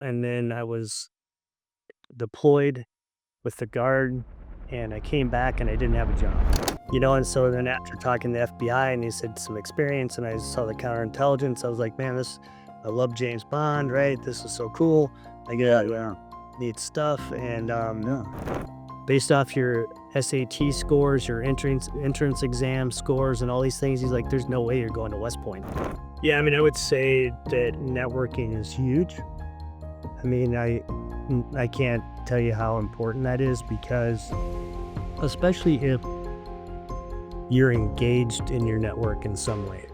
and then I was deployed with the guard, and I came back and I didn't have a job. And so then after talking to the FBI and they said some experience and I saw the counterintelligence, I was like, man, I love James Bond, right? This is so cool. I Yeah, get yeah, neat stuff. And yeah. based off your SAT scores, your entrance exam scores, and all these things, he's like, there's no way you're going to West Point. Yeah, I mean, I would say that networking is huge. I mean, I can't tell you how important that is because especially if you're engaged in your network in some way.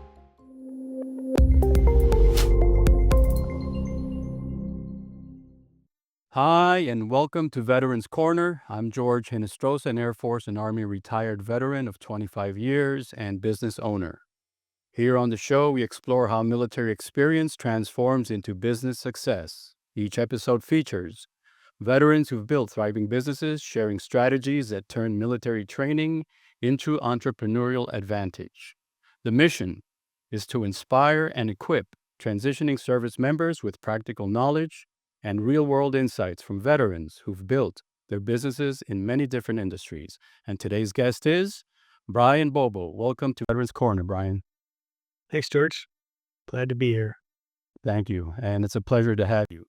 Hi, and welcome to Veterans Corner. I'm George Hinestrosa, an Air Force and Army retired veteran of 25 years and business owner. Here on the show, we explore how military experience transforms into business success. Each episode features veterans who've built thriving businesses, sharing strategies that turn military training into entrepreneurial advantage. The mission is to inspire and equip transitioning service members with practical knowledge and real-world insights from veterans who've built their businesses in many different industries. And today's guest is Brian Bobo. Welcome to Veterans Corner, Brian. Thanks, George. Glad to be here. Thank you, and it's a pleasure to have you.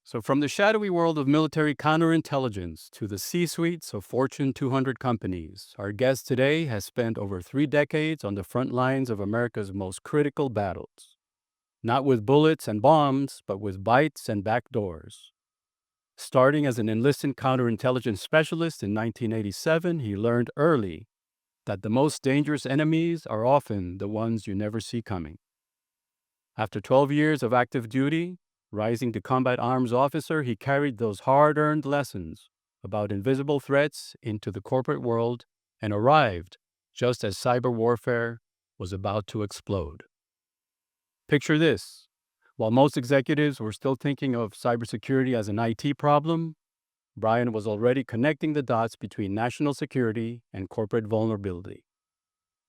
So from the shadowy world of military counterintelligence to the C-suites of Fortune 200 companies, our guest today has spent over 3 decades on the front lines of America's most critical battles. Not with bullets and bombs, but with bytes and backdoors. Starting as an enlisted counterintelligence specialist in 1987, he learned early that the most dangerous enemies are often the ones you never see coming. After 12 years of active duty, rising to combat arms officer, he carried those hard-earned lessons about invisible threats into the corporate world and arrived just as cyber warfare was about to explode. Picture this. While most executives were still thinking of cybersecurity as an IT problem, Brian was already connecting the dots between national security and corporate vulnerability.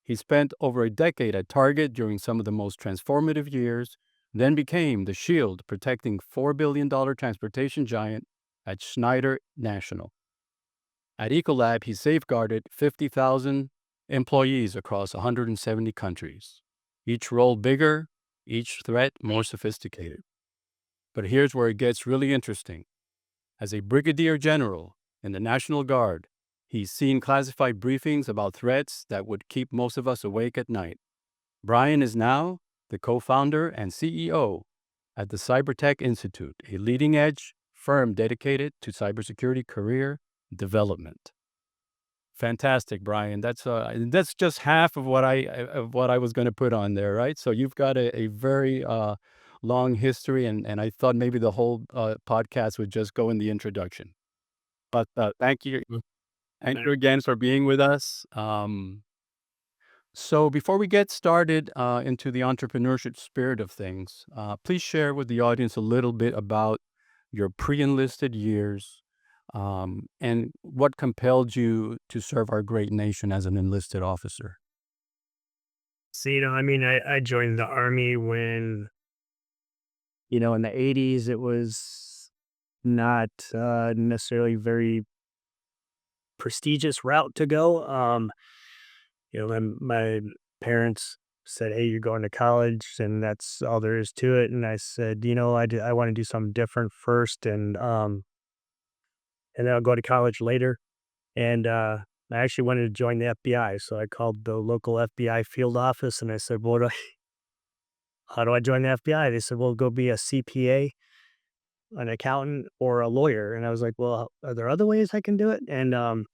He spent over a decade at Target during some of the most transformative years, then became the shield protecting $4 billion transportation giant at Schneider National. At Ecolab, he safeguarded 50,000 employees across 170 countries, each role bigger, each threat more sophisticated. But here's where it gets really interesting. As a brigadier general in the National Guard, he's seen classified briefings about threats that would keep most of us awake at night. Brian is now the co-founder and CEO at the Cybertech Institute, a leading-edge firm dedicated to cybersecurity career development. Fantastic, Brian. That's just half of what I was going to put on there, right? So you've got a very long history, and I thought maybe the whole podcast would just go in the introduction. But thank you, thank you again for being with us. So before we get started into the entrepreneurship spirit of things, please share with the audience a little bit about your pre-enlisted years. And what compelled you to serve our great nation as an enlisted officer? So, I mean, I joined the Army when, in the 80s, it was not necessarily very prestigious route to go. My parents said, hey, you're going to college and that's all there is to it. And I said, I want to do something different first. And then I'll go to college later. And I actually wanted to join the FBI. So I called the local FBI field office and I said, how do I join the FBI? They said, well, go be a CPA, an accountant, or a lawyer. And I was like, well, are there other ways I can do it? And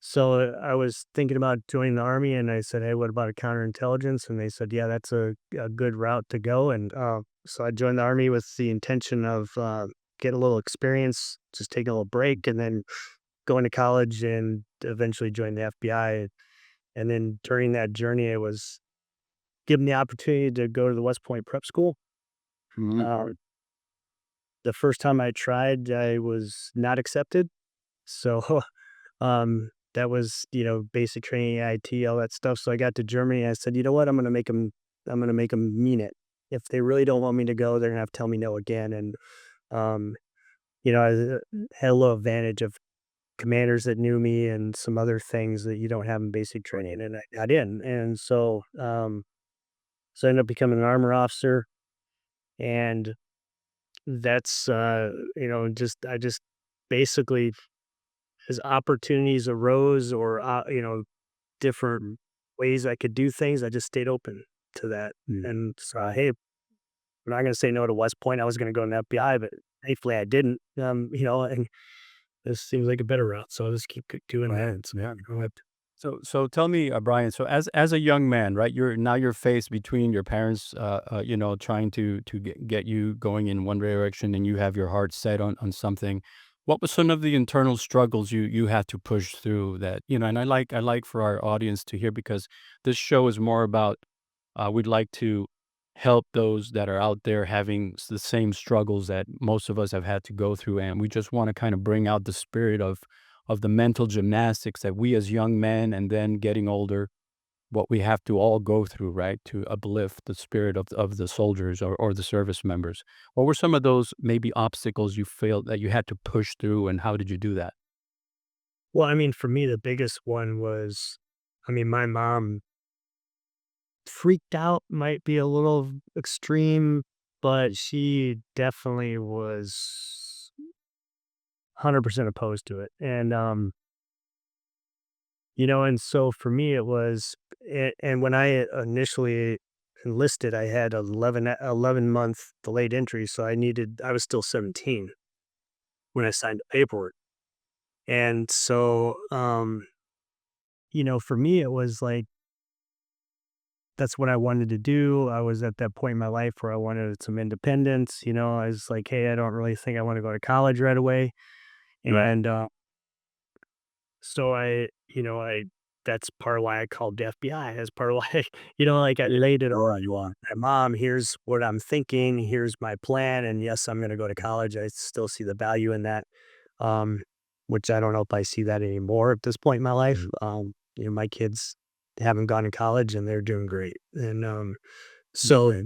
so I was thinking about joining the Army and I said, hey, what about a counterintelligence? And they said, yeah, that's a good route to go. And so I joined the Army with the intention of getting a little experience, just taking a little break, and then going to college and eventually join the FBI. And then during that journey, I was given the opportunity to go to the West Point Prep School. Mhm. The first time I tried, I was not accepted. So that was, basic training, IT, all that stuff. So I got to Germany and I said, you know what, I'm going to make them mean it. If they really don't want me to go, they're going to have to tell me no again. And Um, I had a little advantage of commanders that knew me and some other things that you don't have in basic training, and I got in. And so I ended up becoming an armor officer, and that's I just basically, as opportunities arose, or different ways I could do things, I just stayed open to that. And so, hey, I'm not going to say no to West Point. I was going to go in the FBI, but thankfully I didn't. And this seems like a better route, so I'll just keep doing that. Right. So, Yeah. I So tell me, Brian. So as a young man, right? You're faced between your parents, trying to get you going in one direction, and you have your heart set on something. What was some of the internal struggles you had to push through that, And I like for our audience to hear, because this show is more about, we'd like to help those that are out there having the same struggles that most of us have had to go through, and we just want to kind of bring out the spirit of the mental gymnastics that we as young men and then getting older, what we have to all go through, right, to uplift the spirit of the soldiers, or the service members. What were some of those maybe obstacles you felt that you had to push through, and how did you do that? Well, I mean, for me, the biggest one was, I mean, my mom freaked out, might be a little extreme, but she definitely was 100% opposed to it. And so for me, it was, and when I initially enlisted, I had 11-month delayed entry. So I was still 17 when I signed the paperwork. And so, for me, it was like, that's what I wanted to do. I was at that point in my life where I wanted some independence. I was like, hey, I don't really think I want to go to college right away. Right. And so that's part of why I called the FBI. That's part of why, like I laid it all on my mom. Here's what I'm thinking. Here's my plan. And yes, I'm going to go to college. I still see the value in that. Um, which I don't know if I see that anymore at this point in my life. My kids haven't gone to college and they're doing great. And so Okay.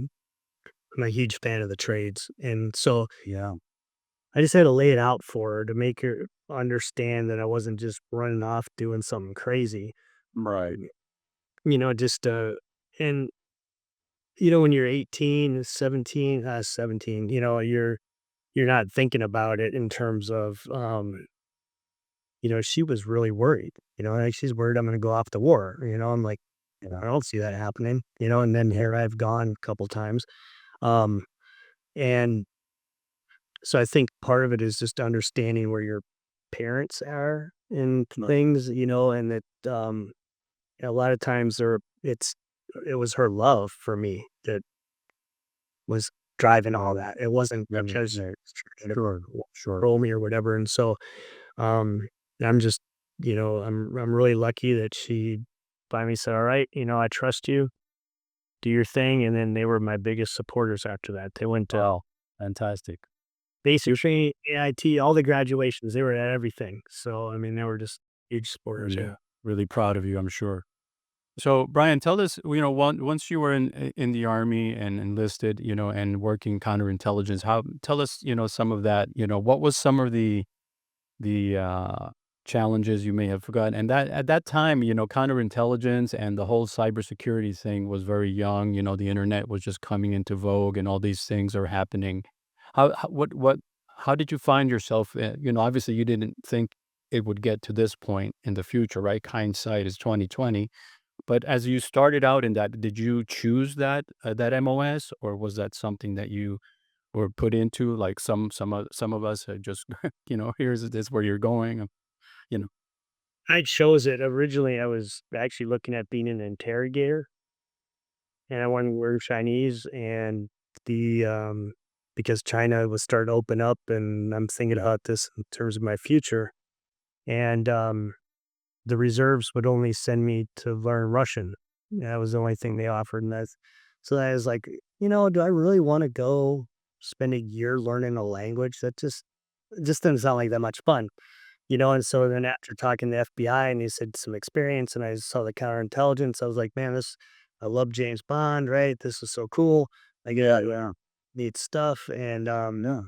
I'm a huge fan of the trades. And so Yeah. I just had to lay it out for her to make her understand that I wasn't just running off doing something crazy. Right. Just and when you're 18, 17, you're not thinking about it in terms of she was really worried. Like, she's worried I'm gonna go off to war. I'm like, I don't see that happening, and then here I've gone a couple times. Um and so I think part of it is just understanding where your parents are in things, and that a lot of times it was her love for me that was driving all that. It wasn't because she was trying to Sure. control me or whatever. And so um I'm just I'm really lucky that she finally said, all right, I trust you, do your thing. And then they were my biggest supporters after that. They went to Wow. Fantastic. basic You training, AIT, all the graduations. They were at everything. So I mean, they were just huge supporters. really, Yeah. really proud of you, I'm sure. So, Brian, tell us, once you were in the army and enlisted, and working counterintelligence, tell us, some of that, what was some of the challenges you may have forgotten, and that at that time, counterintelligence and the whole cybersecurity thing was very young. The internet was just coming into vogue, and all these things are happening. How did you find yourself? Obviously, you didn't think it would get to this point in the future, right? Hindsight is 2020. But as you started out in that, did you choose that MOS, or was that something that you were put into? Like some of us had just, here's this where you're going. You know. I chose it. Originally, I was actually looking at being an interrogator, and I wanted to learn Chinese, and the because China was starting to open up, and I'm thinking about this in terms of my future. And the reserves would only send me to learn Russian. That was the only thing they offered, and so I was like, do I really want to go spend a year learning a language? That just didn't sound like that much fun. And so then after talking to the FBI and he said some experience and I saw the counterintelligence, I was like, man, I love James Bond, right? This is so cool. Like, yeah, neat stuff. And Yeah.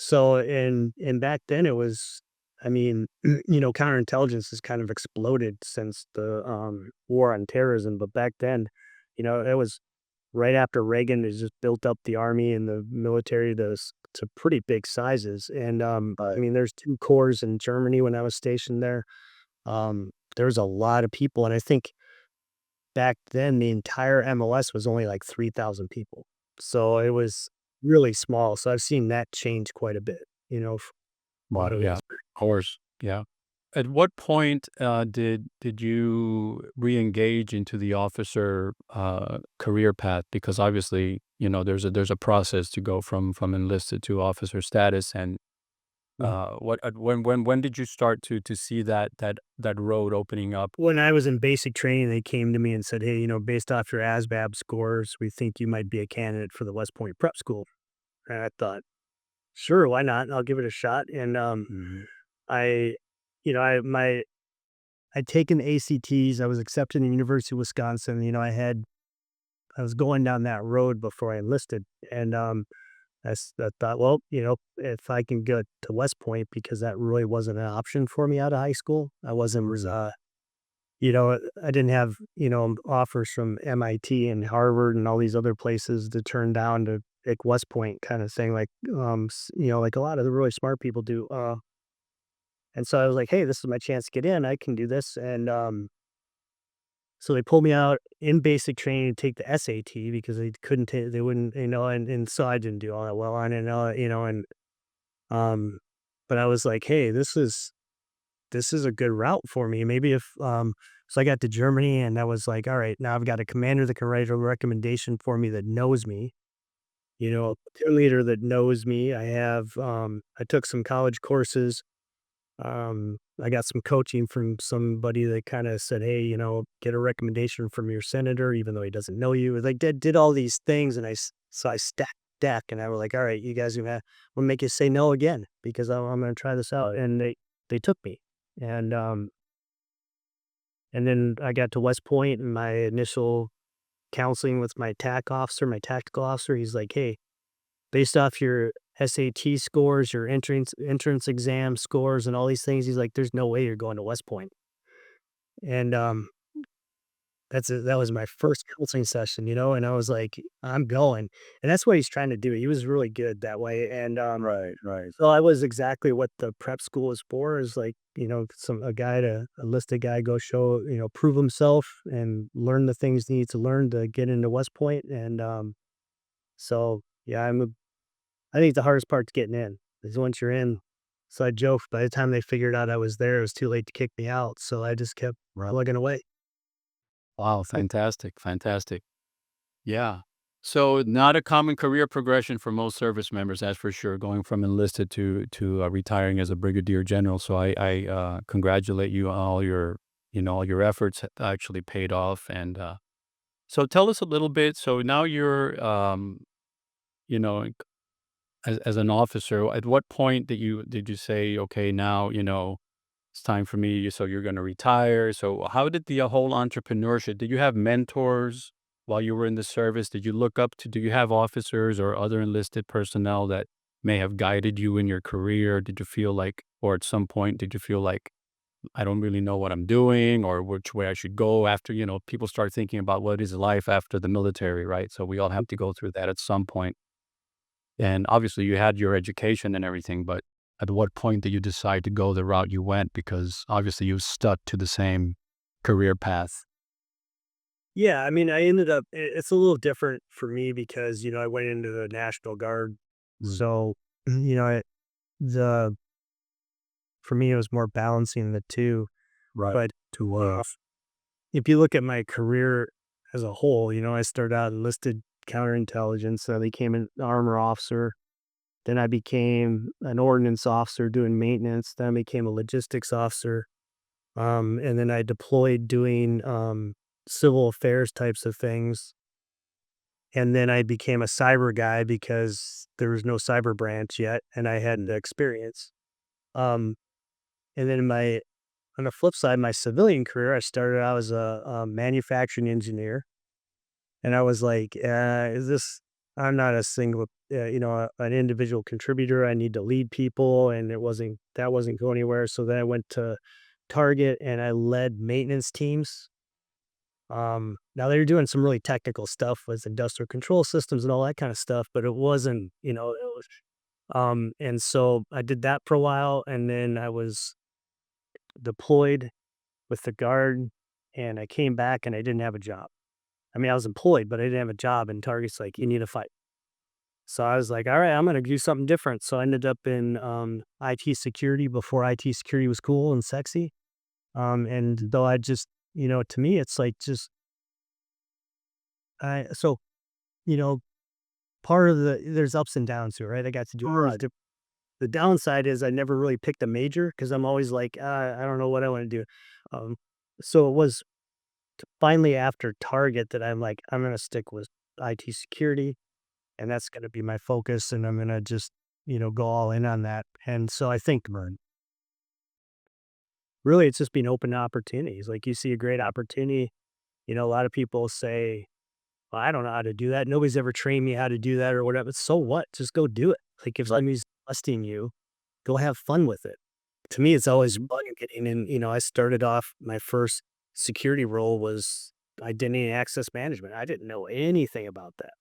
So, and back then it was, I mean, counterintelligence has kind of exploded since the war on terrorism. But back then, it was right after Reagan has just built up the army and the military to pretty big sizes. And I mean, there's two corps in Germany when I was stationed there. There's a lot of people, and I think back then the entire MLS was only like 3,000 people. So it was really small. So I've seen that change quite a bit, from what Wow. it Yeah. was. Of course. Yeah. At what point did you re-engage into the officer career path? Because obviously, there's a process to go from enlisted to officer status, and when did you start to see that road opening up? When I was in basic training, they came to me and said, "Hey, based off your ASVAB scores, we think you might be a candidate for the West Point Prep School." And I thought, "Sure, why not? I'll give it a shot." And Hmm. I, I'd taken ACTs. I was accepted in University of Wisconsin. I was going down that road before I enlisted, and I thought, well, if I can get to West Point, because that really wasn't an option for me out of high school. I wasn't I didn't have, offers from MIT and Harvard and all these other places to turn down to pick West Point kind of thing, like, like a lot of the really smart people do. And so I was like, hey, this is my chance to get in. I can do this. And so they pulled me out in basic training to take the SAT because they couldn't take, they wouldn't, and so I didn't do all that well on it, um, but I was like, hey, this is a good route for me. Maybe if so I got to Germany and I was like, all right, now I've got a commander that can write a recommendation for me that knows me, a platoon leader that knows me. I took some college courses. I got some coaching from somebody that kind of said, hey, get a recommendation from your senator, even though he doesn't know you. Like did all these things, and so I stacked deck, and I was like, all right, you guys will make you say no again because I'm going to try this out, and they took me, and then I got to West Point, and my initial counseling with my TAC officer, my tactical officer, he's like, hey, based off your SAT scores, your entrance exam scores, and all these things, he's like, "There's no way you're going to West Point." And, that was my first counseling session, and I was like, "I'm going." And that's what he's trying to do. He was really good that way, and, Right. Right. so I was exactly what the prep school is for, is like, a listed guy go show, prove himself and learn the things he needs to learn to get into West Point. And, so, yeah, I think the hardest part's getting in, is once you're in. So I joked, by the time they figured out I was there, it was too late to kick me out, so I just kept plugging away. Wow. Fantastic. Fantastic. Yeah. So not a common career progression for most service members, that's for sure, going from enlisted to retiring as a brigadier general. So I congratulate you on all your efforts actually paid off. And so tell us a little bit. So now you're, you know, as an officer, at what point did you say, okay, now it's time for me? So you're going to retire. So how did the whole entrepreneurship? Did you have mentors while you were in the service? Did you look up to? Do you have officers or other enlisted personnel that may have guided you in your career? Did you feel like, or at some point, did you feel like I don't really know what I'm doing or which way I should go after? People start thinking about what is life after the military, right? So we all have to go through that at some point. And obviously, you had your education and everything, but at what point did you decide to go the route you went? Because obviously, you stuck to the same career path. Yeah, I mean, I ended up it's a little different for me because, I went into the National Guard. Mm. So, you know, I the for me, it was more balancing the 2. Right. But, To if you look at my career as a whole, I started out enlisted counterintelligence, I became an armor officer. Then I became an ordnance officer doing maintenance. Then I became a logistics officer. And then I deployed doing civil affairs types of things. And then I became a cyber guy because there was no cyber branch yet, and I had the experience. Um, and then on the flip side, my civilian career, I started out as a manufacturing engineer, and I was like, "Is this?" I'm not a single. an individual contributor. I need to lead people, and that wasn't going anywhere. So then I went to Target and I led maintenance teams. Now they were doing some really technical stuff with industrial control systems and all that kind of stuff, but it wasn't, and so I did that for a while, and then I was deployed with the guard, and I came back and I didn't have a job. I mean, I was employed, but I didn't have a job, and Target's like, "You need to fight." So I was like, "All right, I'm gonna do something different." So I ended up in, IT security before IT security was cool and sexy. And though I just to me, it's like just I so, you know, part of there's ups and downs to it, right? I got to do all these Right. different. The downside is I never really picked a major because I'm always like, I don't know what I wanna do." Um, so it was finally after Target that I'm like, "I'm gonna stick with IT security, and that's gonna be my focus, and I'm gonna just, go all in on that." And so I think really it's just being open to opportunities. Like, you see a great opportunity, a lot of people say, "Well, I don't know how to do that. Nobody's ever trained me how to do that or whatever." So what? Just go do it. Like, if somebody's trusting you, go have fun with it. To me, it's always fun getting in. I started off my first security role was identity and access management. I didn't know anything about that,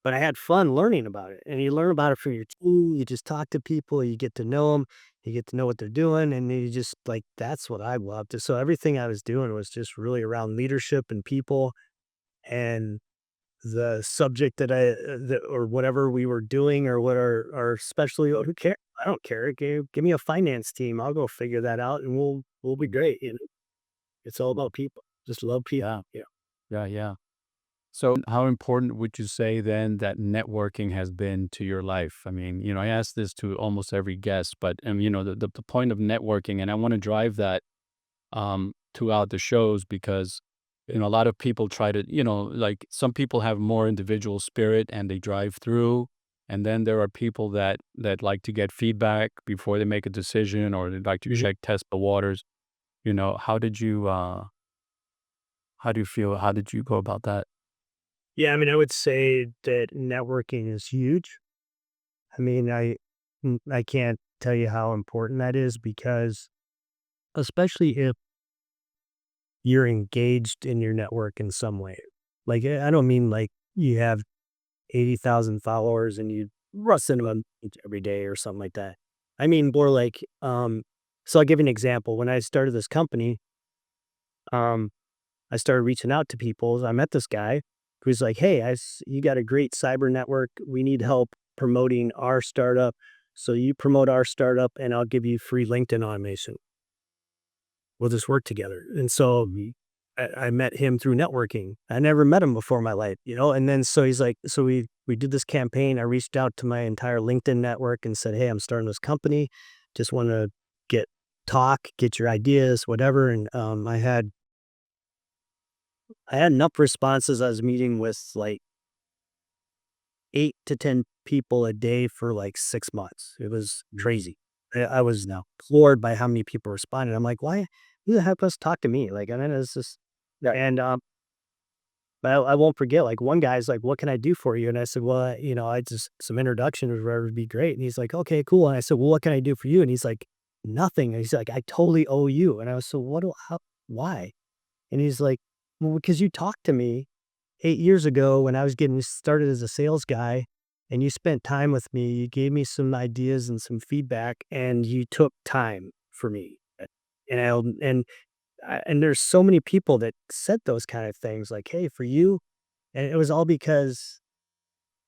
but I had fun learning about it. And you learn about it from your team. You just talk to people, you get to know them, you get to know what they're doing. And you just like, that's what I loved. So everything I was doing was just really around leadership and people. And the subject or whatever we were doing or what our specialty, who cares? I don't care. Give me a finance team. I'll go figure that out and we'll be great. It's all about people. Just love people. Yeah. Yeah. Yeah. Yeah. So, how important would you say then that networking has been to your life? I mean, I ask this to almost every guest, but the point of networking, and I want to drive that throughout the shows because a lot of people try to, like some people have more individual spirit and they drive through, and then there are people that like to get feedback before they make a decision or they like to Mhm. check test the waters. How do you feel? How did you go about that? Yeah. I mean, I would say that networking is huge. I mean, I can't tell you how important that is because especially if you're engaged in your network in some way. Like, I don't mean like you have 80,000 followers and you rust into them every day or something like that. I mean, more like, so I'll give you an example. When I started this company, um, I started reaching out to people. I met this guy who's like, "Hey, you got a great cyber network. We need help promoting our startup. So you promote our startup and I'll give you free LinkedIn automation. We'll just work together." And so I met him through networking. I never met him before in my life, and then so he's like, so we did this campaign. I reached out to my entire LinkedIn network and said, "Hey, I'm starting this company. Just want to get get your ideas, whatever." And I had enough responses. I was meeting with like 8 to 10 people a day for like 6 months. It was crazy. I was now floored by how many people responded. I'm like, why? Who the heck wants to talk to me? Like, I mean, it's just, yeah. And but I won't forget. Like, one guy's like, "What can I do for you?" And I said, "Well, I just some introduction or whatever would be great." And he's like, "Okay, cool." And I said, "Well, what can I do for you?" And he's like, "Nothing." And he's like, "I totally owe you." And I was so, "What? How? Why?" And he's like, "Well, because you talked to me 8 years ago when I was getting started as a sales guy, and you spent time with me. You gave me some ideas and some feedback, and you took time for me." And and there's so many people that said those kind of things, like, "Hey, for you," and it was all because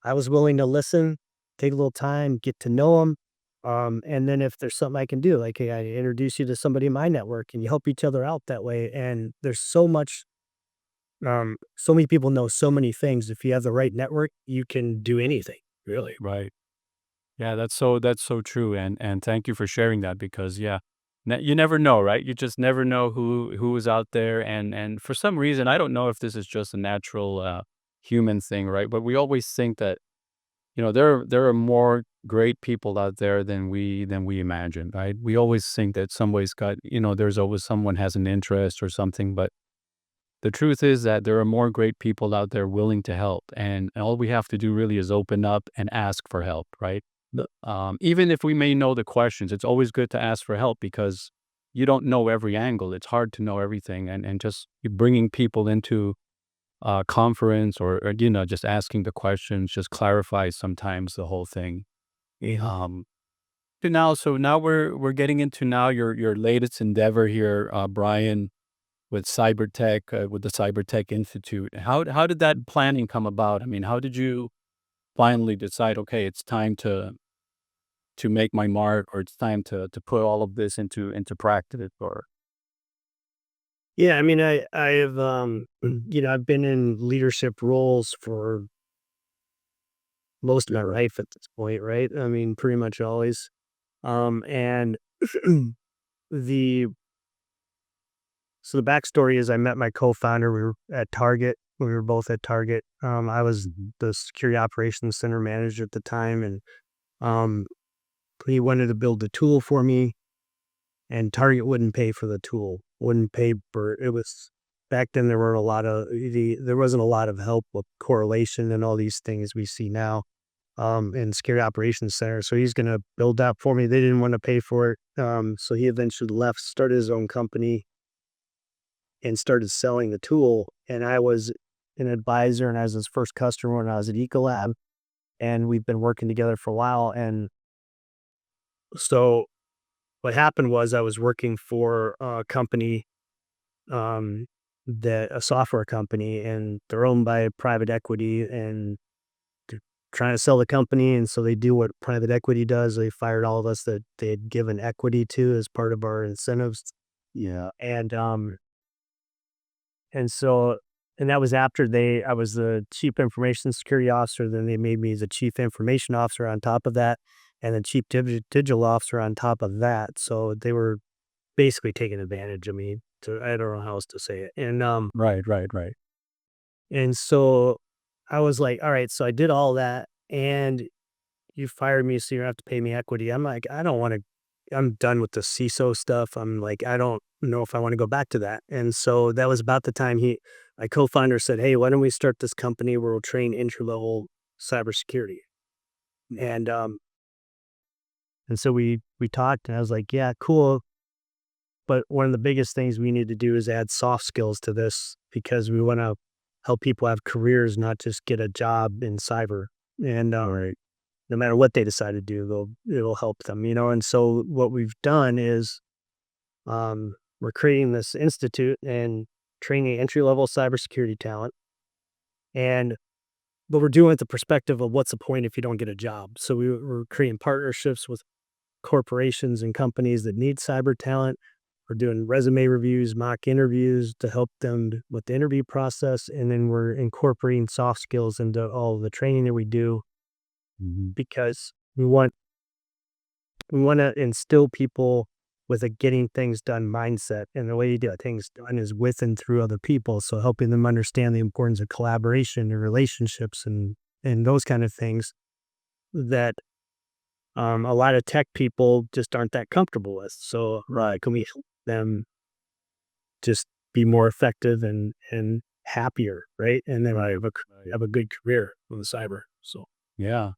I was willing to listen, take a little time, get to know them. And then if there's something I can do, like, hey, I introduce you to somebody in my network, and you help each other out that way. And there's so many people know so many things. If you have the right network, you can do anything, really. Right. Yeah, that's so true, and thank you for sharing that because yeah, you never know, right? You just never know who is out there, and for some reason, I don't know if this is just a natural human thing, right? But we always think that there are more great people out there than we imagine, right? We always think that somebody's got there's always someone has an interest or something, but the truth is that there are more great people out there willing to help. And all we have to do really is open up and ask for help, right? Even if we may know the questions, it's always good to ask for help because you don't know every angle. It's hard to know everything. And just bringing people into a conference or, just asking the questions just clarifies sometimes the whole thing. Yeah. So now we're getting into now your latest endeavor here, Brian, with Cybertech, with the Cybertech Institute. How did that planning come about? I mean, how did you finally decide, okay, it's time to make my mark, or it's time to put all of this into practice? Or Yeah, I mean, I've I've been in leadership roles for most of my life at this point, right? I mean, pretty much always. And the so the backstory is I met my co-founder. We were at Target. We were both at Target. I was the security operations center manager at the time, and um, he wanted to build a tool for me, and Target wouldn't pay for the tool. Wouldn't pay for it. Was back then there were a lot of there wasn't a lot of help with correlation and all these things we see now in security operations center. So he's going to build that for me. They didn't want to pay for it. So he eventually left, started his own company and started selling the tool. And I was an advisor and I was his first customer when I was at Ecolab. And we've been working together for a while. And so what happened was I was working for a company, a software company, and they're owned by private equity, and they're trying to sell the company. And so they do what private equity does. They fired all of us that they had given equity to as part of our incentives. yeah, And so, and that was after I was the chief information security officer. Then they made me the chief information officer on top of that, and the chief digital officer on top of that. So they were basically taking advantage of me. I don't know how else to say it. right, right, right. And so I was like, all right, so I did all that, and you fired me, so you have to pay me equity. I'm like, I don't want to. I'm done with the CISO stuff. I'm like, I don't know if I want to go back to that. And so that was about the time my co-founder said, hey, why don't we start this company where we'll train entry level cybersecurity? And and so we talked, and I was like, yeah, cool. But one of the biggest things we need to do is add soft skills to this because we want to help people have careers, not just get a job in cyber. And Right. no matter what they decide to do, it'll help them, And so what we've done is we're creating this institute and training entry level cybersecurity talent, and but we're doing it the perspective of what's the point if you don't get a job. So we're creating partnerships with corporations and companies that need cyber talent. We're doing resume reviews, mock interviews to help them with the interview process, and then we're incorporating soft skills into all of the training that we do Mhm. because we want to instill people with a getting things done mindset. And the way you get things done is with and through other people. So helping them understand the importance of collaboration and relationships and those kind of things that a lot of tech people just aren't that comfortable with. So can we help them just be more effective and happier, right? And then Right. have a good career in the cyber. So Yeah.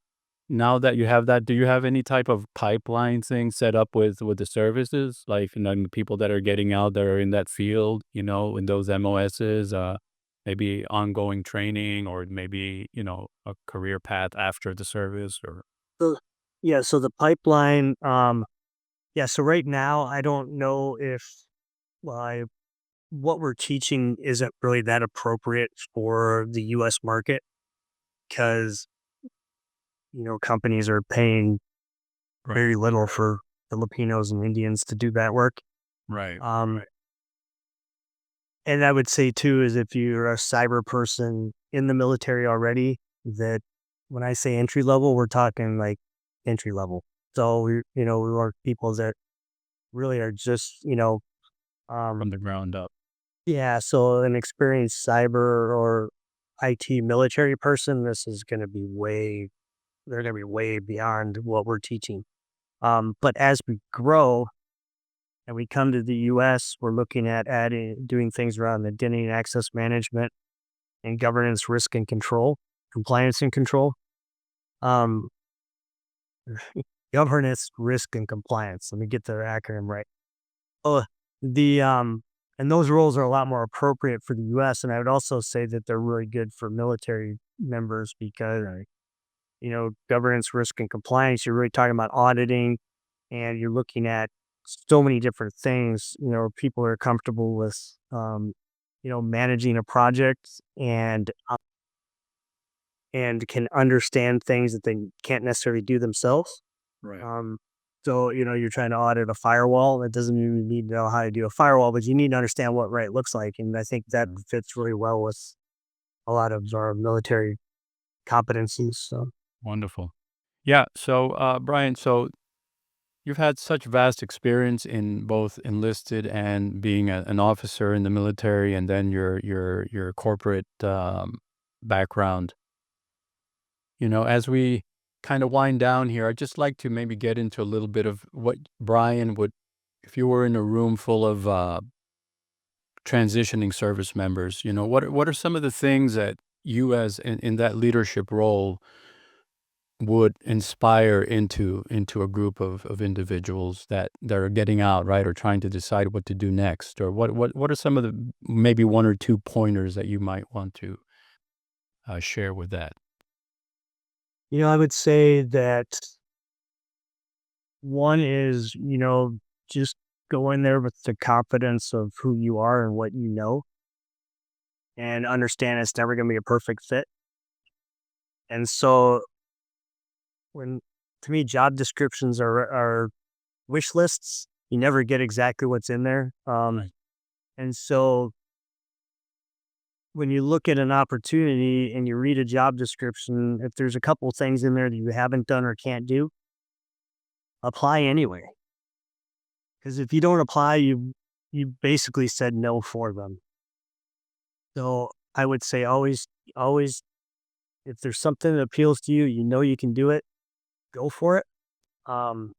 Now that you have that, do you have any type of pipeline thing set up with the services, like the people that are getting out that are in that field, in those MOSs, maybe ongoing training, or maybe a career path after the service, or The yeah, so the pipeline, yeah, so right now, I don't know if, well, what we're teaching isn't really that appropriate for the US market because, companies are paying right, very little for Filipinos and Indians to do that work. right, Um, and I would say too is if you're a cyber person in the military already, that when I say entry level, we're talking like entry level. So we are people that really are just, from um, the ground up. yeah. So an experienced cyber or IT military person, this is going to be they're going to be way beyond what we're teaching. But as we grow and we come to the US, we're looking at doing things around identity and access management and governance, risk and control, compliance and control. Um, Governance, risk, and compliance. Let me get the acronym right. Oh, the and those roles are a lot more appropriate for the U.S. And I would also say that they're really good for military members because governance, risk, and compliance. You're really talking about auditing, and you're looking at so many different things. People are comfortable with managing a project and can understand things that they can't necessarily do themselves. Right. So, you're trying to audit a firewall. That doesn't mean you need to know how to do a firewall, but you need to understand what right looks like. And I think that fits really well with a lot of our military competencies. So, Wonderful. Yeah. So, Brian, so you've had such vast experience in both enlisted and being an officer in the military, and then your corporate background. As we kind of wind down here, I'd just like to maybe get into a little bit of what Brian would, if you were in a room full of transitioning service members. What are some of the things that you, as in that leadership role, would inspire into a group of individuals that are getting out, right, or trying to decide what to do next, or what are some of the maybe one or two pointers that you might want to share with that? I would say that one is, just go in there with the confidence of who you are and what you know and understand it's never going to be a perfect fit. And so when to me, job descriptions are wish lists. You never get exactly what's in there. Right. And so when you look at an opportunity and you read a job description, if there's a couple things in there that you haven't done or can't do, apply anyway. Because if you don't apply, you basically said no for them. So I would say always, if there's something that appeals to you, you can do it, go for it. Um,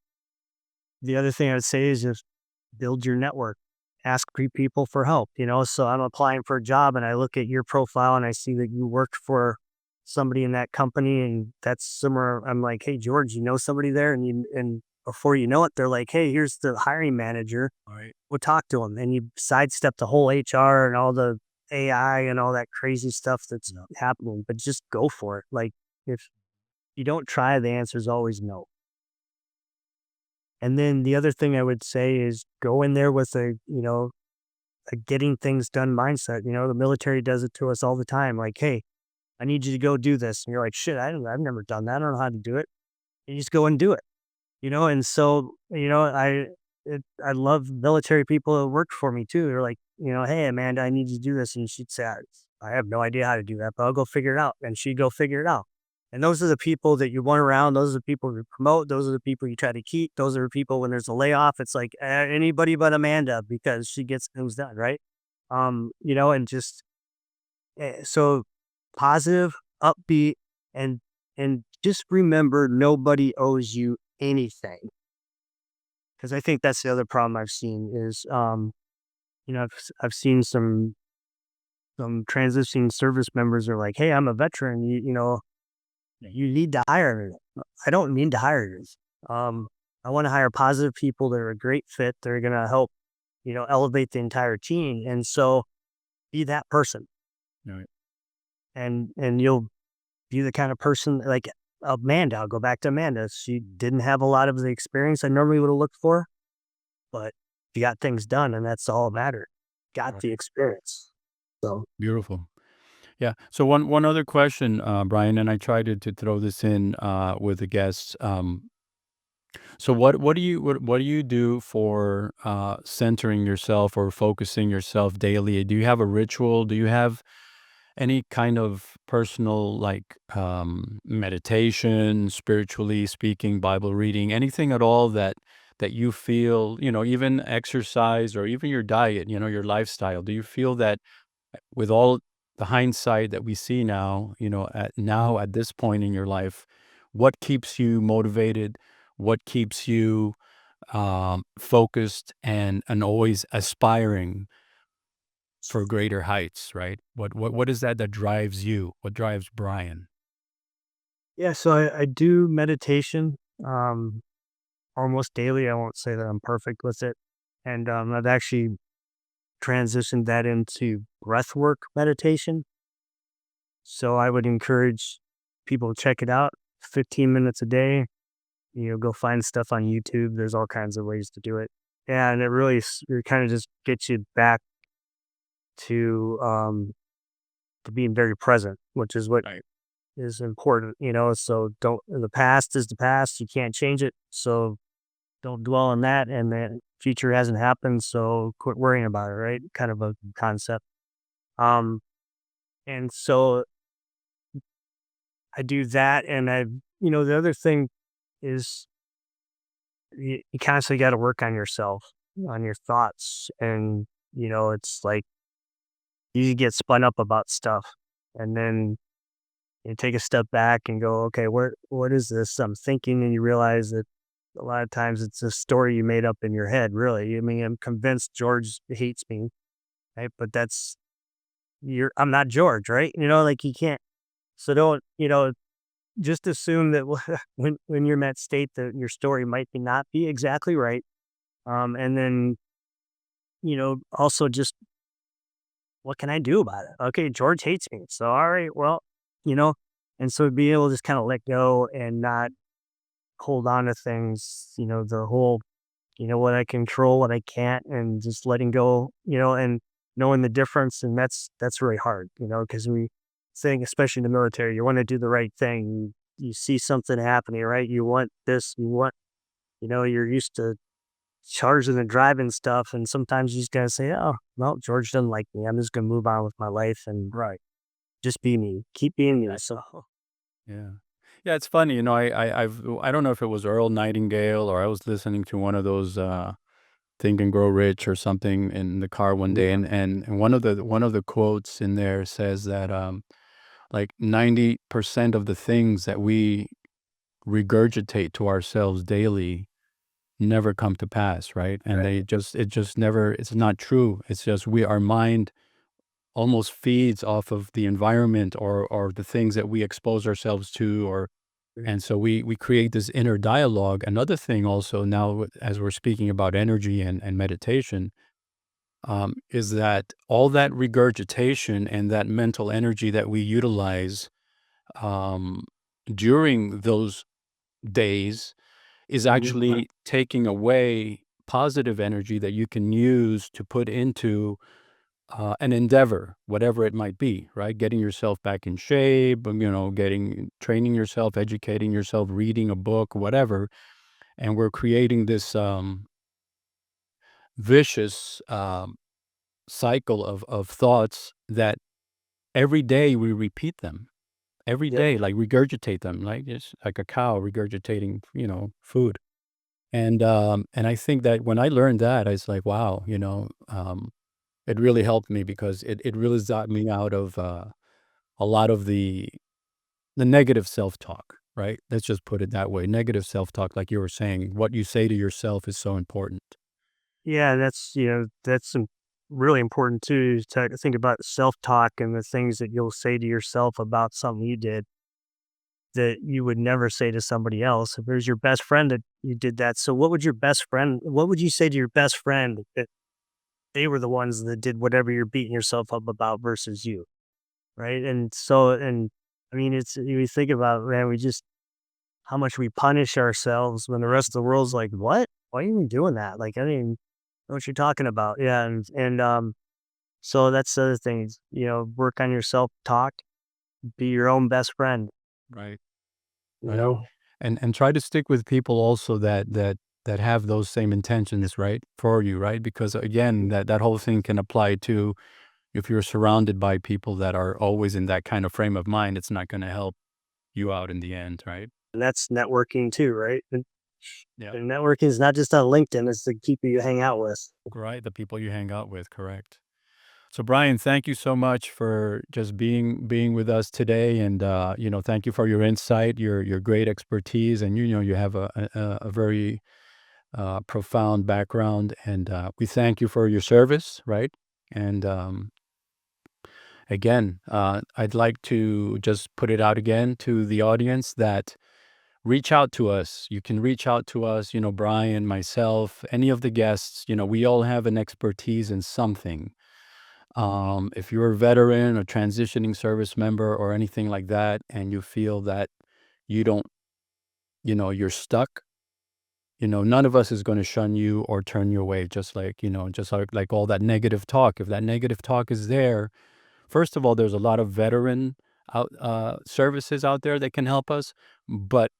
the other thing I would say is just build your network. Ask people for help. So I'm applying for a job and I look at your profile and I see that you worked for somebody in that company and that's similar. I'm like, hey George, you know somebody there? And before you know it, they're like, hey, here's the hiring manager. All right. We'll talk to him. And you sidestep the whole HR and all the AI and all that crazy stuff that's happening, but just go for it. Like if you don't try, the answer is always no. And then the other thing I would say is go in there with a getting things done mindset. The military does it to us all the time. Like, hey, I need you to go do this. And you're like, shit, I've never done that. I don't know how to do it. You just go and do it. And so, I love military people that worked for me too. They're like, hey, Amanda, I need you to do this. And she'd say, I have no idea how to do that, but I'll go figure it out. And she'd go figure it out. And those are the people that you want around. Those are the people you promote. Those are the people you try to keep. Those are the people when there's a layoff, it's like anybody but Amanda because she gets things done, right? And just so positive, upbeat, and just remember nobody owes you anything. Because I think that's the other problem I've seen is, I've seen some transitioning service members are like, hey, I'm a veteran. You need to hire me. I don't mean to hire you. I want to hire positive people that are a great fit. They're going to help, elevate the entire team. And so be that person All right. and you'll be the kind of person like Amanda. I'll go back to Amanda. She didn't have a lot of the experience I normally would have looked for, but she got things done and that's all that mattered. Got the experience. So Beautiful. Yeah. So one other question, Brian, and I tried to throw this in with the guests. So what do you do for centering yourself or focusing yourself daily? Do you have a ritual? Do you have any kind of personal like meditation, spiritually speaking, Bible reading, anything at all that you feel, even exercise or even your diet, your lifestyle? Do you feel that with all the hindsight that we see now, at this point in your life, what keeps you motivated? What keeps you focused and always aspiring for greater heights, right? What is that that drives you? What drives Brian? Yeah, so I do meditation almost daily. I won't say that I'm perfect with it. And I've actually transitioned that into breathwork meditation. So I would encourage people to check it out. 15 minutes a day. Go find stuff on YouTube. There's all kinds of ways to do it. And it really it kind of just gets you back to to being very present, which is what Right. is important. So don't the past is the past. You can't change it. So don't dwell on that, and the future hasn't happened, so quit worrying about it, right? Kind of a concept. Um, and so I do that, and the other thing is you constantly got to work on yourself, on your thoughts, and it's like you get spun up about stuff, and then you take a step back and go, okay, what is this I'm thinking, and you realize that a lot of times it's a story you made up in your head. Really, I mean, I'm convinced George hates me, right? But I'm not George, right? Like you can't. So don't, just assume that when you're in that state that your story might not be exactly right. And then, also just what can I do about it? Okay, George hates me. So all right, well, you know, and so be able to just kind of let go and not hold on to things, the whole, what I control, what I can't, and just letting go, and knowing the difference. And that's really hard, because we think, especially in the military, you want to do the right thing. You see something happening, right? You want this, you're used to charging and driving stuff. And sometimes you just got to say, oh, well, George doesn't like me. I'm just going to move on with my life and Right. just be me, keep being me. Right. So, Yeah. Yeah, it's funny, I don't know if it was Earl Nightingale or I was listening to one of those Think and Grow Rich or something in the car one day, and one of the quotes in there says that like 90% of the things that we regurgitate to ourselves daily never come to pass, right? And right. it just never, it's not true. It's just our mind almost feeds off of the environment or the things that we expose ourselves to, or and so we create this inner dialogue. Another thing also now, as we're speaking about energy and meditation, is that all that regurgitation and that mental energy that we utilize um, during those days is Mhm. actually taking away positive energy that you can use to put into an endeavor, whatever it might be, right? Getting yourself back in shape, training yourself, educating yourself, reading a book, whatever. And we're creating this vicious cycle of thoughts that every day we repeat them. Every Yep. day, like regurgitate them, like just like a cow regurgitating, food. And I think that when I learned that, I was like, wow, it really helped me because it really got me out of a lot of the negative self-talk, right? Let's just put it that way. Negative self-talk, like you were saying, what you say to yourself is so important. Yeah, that's really important too, to think about self-talk and the things that you'll say to yourself about something you did that you would never say to somebody else. If it was your best friend that you did that, so what would you say to your best friend that they were the ones that did whatever you're beating yourself up about versus you, right? And I mean, you think about, man, we just how much we punish ourselves when the rest of the world's like, what? Why are you even doing that? Like, I didn't know what you're talking about. Yeah, and so that's the other thing. Work on your self talk. Be your own best friend. Right. You Right. know. And try to stick with people also that have those same intentions, right, for you, right? Because again, that whole thing can apply to if you're surrounded by people that are always in that kind of frame of mind, it's not going to help you out in the end, right? And that's networking too, right? Yeah. And networking is not just on LinkedIn; it's the people you hang out with. Right. The people you hang out with, correct. So Brian, thank you so much for just being with us today, and thank you for your insight, your great expertise, and you have a very profound background, and we thank you for your service, right? And again, I'd like to just put it out again to the audience that reach out to us. You can reach out to us, Brian, myself, any of the guests. We all have an expertise in something. If you're a veteran or transitioning service member or anything like that, and you feel that you don't, you're stuck, none of us is going to shun you or turn you away, just like all that negative talk. If that negative talk is there, first of all, there's a lot of veteran services out there that can help us, but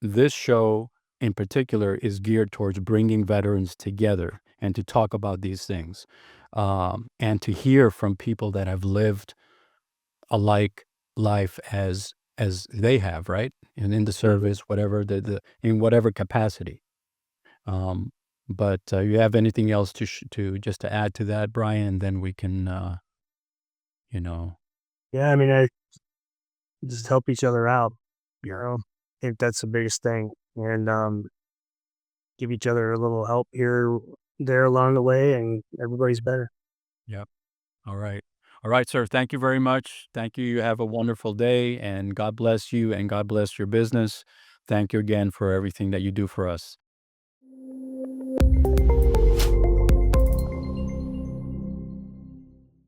this show in particular is geared towards bringing veterans together and to talk about these things, and to hear from people that have lived a like life as they have, right? And in the service, whatever in whatever capacity. Um, but you have anything else to just to add to that, Brian? And then we can, you know, Yeah, I mean, I just help each other out. I think that's the biggest thing, and give each other a little help here, there along the way, and everybody's better. yep. All right. All right, sir. Thank you very much. Thank you. You have a wonderful day, and God bless you and God bless your business. Thank you again for everything that you do for us.